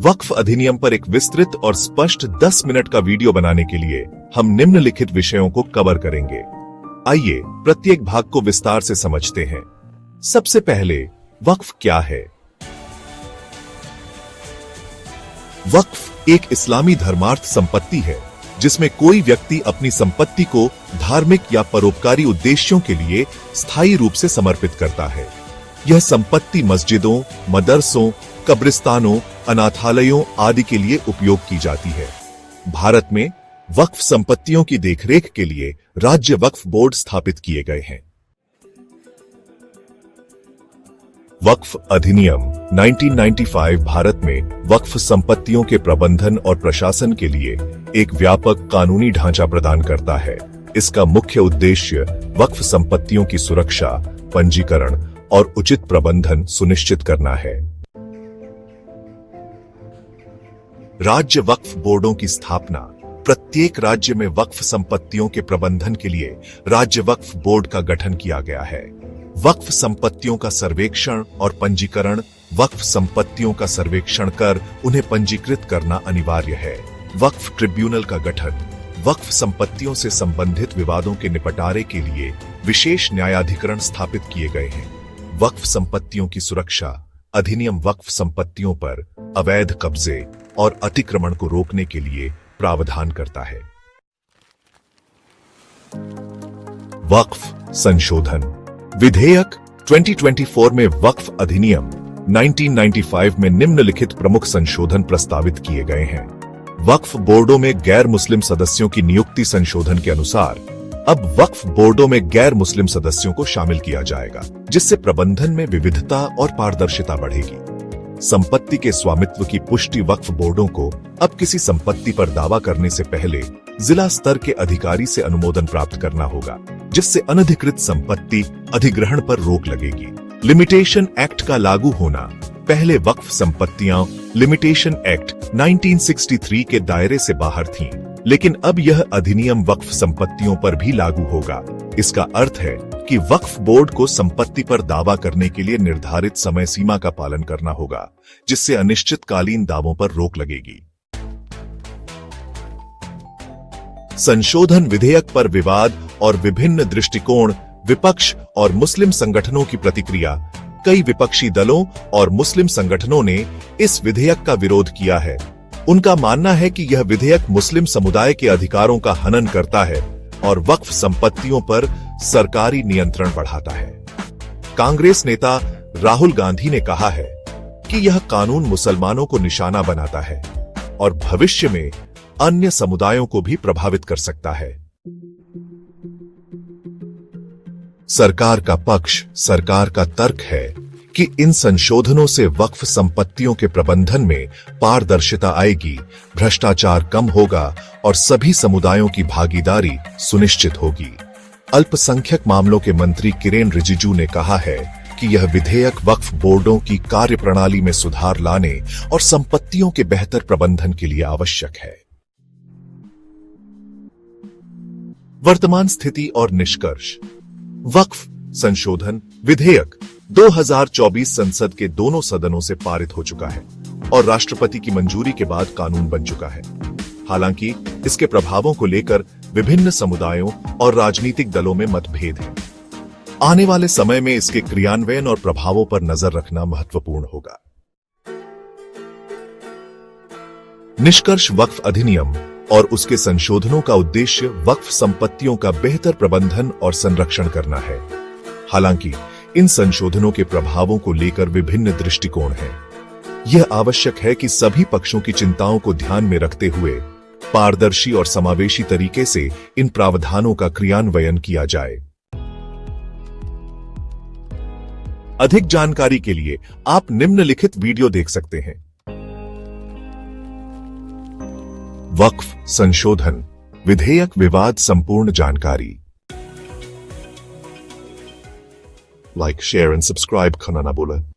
वक्फ अधिनियम पर एक विस्तृत और स्पष्ट 10 मिनट का वीडियो बनाने के लिए हम निम्नलिखित विषयों को कवर करेंगे। आइए प्रत्येक भाग को विस्तार से समझते हैं। सबसे पहले वक्फ क्या है? वक्फ एक इस्लामी धर्मार्थ संपत्ति है जिसमें कोई व्यक्ति अपनी संपत्ति को धार्मिक या परोपकारी उद्देश्यों के लिए स्थायी रूप से समर्पित करता है। यह संपत्ति मस्जिदों, मदरसों, कब्रिस्तानों, अनाथालयों आदि के लिए उपयोग की जाती है। भारत में वक्फ संपत्तियों की देखरेख के लिए राज्य वक्फ बोर्ड स्थापित किए गए हैं। वक्फ अधिनियम 1995 भारत में वक्फ संपत्तियों के प्रबंधन और प्रशासन के लिए एक व्यापक कानूनी ढांचा प्रदान करता है। इसका मुख्य उद्देश्य वक्फ संपत्तियों की सुरक्षा, पंजीकरण और उचित प्रबंधन सुनिश्चित करना है। राज्य वक्फ बोर्डों की स्थापना। प्रत्येक राज्य में वक्फ संपत्तियों के प्रबंधन के लिए राज्य वक्फ बोर्ड का गठन किया गया है। वक्फ संपत्तियों का सर्वेक्षण और पंजीकरण। वक्फ संपत्तियों का सर्वेक्षण कर उन्हें पंजीकृत करना अनिवार्य है। वक्फ ट्रिब्यूनल का गठन। वक्फ संपत्तियों से संबंधित विवादों के निपटारे के लिए विशेष न्यायाधिकरण स्थापित किए गए हैं। वक्फ संपत्तियों की सुरक्षा। अधिनियम वक्फ संपत्तियों पर अवैध कब्जे और अतिक्रमण को रोकने के लिए प्रावधान करता है। वक्फ संशोधन विधेयक 2024 में वक्फ अधिनियम 1995 में निम्नलिखित प्रमुख संशोधन प्रस्तावित किए गए हैं। वक्फ बोर्डों में गैर मुस्लिम सदस्यों की नियुक्ति संशोधन के अनुसार अब वक्फ बोर्डों में गैर मुस्लिम सदस्यों को शामिल किया जाएगा, जिससे प्रबंधन में विविधता और पारदर्शिता बढ़ेगी। संपत्ति के स्वामित्व की पुष्टि। वक्फ बोर्डों को अब किसी संपत्ति पर दावा करने से पहले जिला स्तर के अधिकारी से अनुमोदन प्राप्त करना होगा, जिससे अनधिकृत संपत्ति अधिग्रहण पर रोक लगेगी। लिमिटेशन एक्ट का लागू होना। पहले वक्फ संपत्तियां लिमिटेशन एक्ट 1963 के दायरे से बाहर थीं, लेकिन अब यह अधिनियम वक्फ संपत्तियों पर भी लागू होगा। इसका अर्थ है कि वक्फ बोर्ड को संपत्ति पर दावा करने के लिए निर्धारित समय सीमा का पालन करना होगा, जिससे अनिश्चितकालीन दावों पर रोक लगेगी। संशोधन विधेयक पर विवाद और विभिन्न दृष्टिकोण। विपक्ष और मुस्लिम संगठनों की प्रतिक्रिया। कई विपक्षी दलों और मुस्लिम संगठनों ने इस विधेयक का विरोध किया है। उनका मानना है कि यह विधेयक मुस्लिम समुदाय के अधिकारों का हनन करता है और वक्फ संपत्तियों पर सरकारी नियंत्रण बढ़ाता है। कांग्रेस नेता राहुल गांधी ने कहा है कि यह कानून मुसलमानों को निशाना बनाता है और भविष्य में अन्य समुदायों को भी प्रभावित कर सकता है। सरकार का पक्ष। सरकार का तर्क है कि इन संशोधनों से वक्फ संपत्तियों के प्रबंधन में पारदर्शिता आएगी, भ्रष्टाचार कम होगा और सभी समुदायों की भागीदारी सुनिश्चित होगी। अल्पसंख्यक मामलों के मंत्री किरेन रिजिजू ने कहा है कि यह विधेयक वक्फ बोर्डों की कार्यप्रणाली में सुधार लाने और संपत्तियों के बेहतर प्रबंधन के लिए आवश्यक है। वर्तमान स्थिति और निष्कर्ष। वक्फ संशोधन विधेयक 2024 संसद के दोनों सदनों से पारित हो चुका है और राष्ट्रपति की मंजूरी के बाद कानून बन चुका है। हालांकि इसके प्रभावों को लेकर विभिन्न समुदायों और राजनीतिक दलों में मतभेद हैं। आने वाले समय में इसके क्रियान्वयन और प्रभावों पर नजर रखना महत्वपूर्ण होगा। निष्कर्ष। वक्फ अधिनियम और उसके संशोधनों का उद्देश्य वक्फ संपत्तियों का बेहतर प्रबंधन और संरक्षण करना है। हालांकि इन संशोधनों के प्रभावों को लेकर विभिन्न दृष्टिकोण हैं। यह आवश्यक है कि सभी पक्षों की चिंताओं को ध्यान में रखते हुए पारदर्शी और समावेशी तरीके से इन प्रावधानों का क्रियान्वयन किया जाए। अधिक जानकारी के लिए आप निम्नलिखित वीडियो देख सकते हैं। वक्फ संशोधन विधेयक विवाद संपूर्ण जानकारी। लाइक, शेयर एंड सब्सक्राइब करना ना भूलें।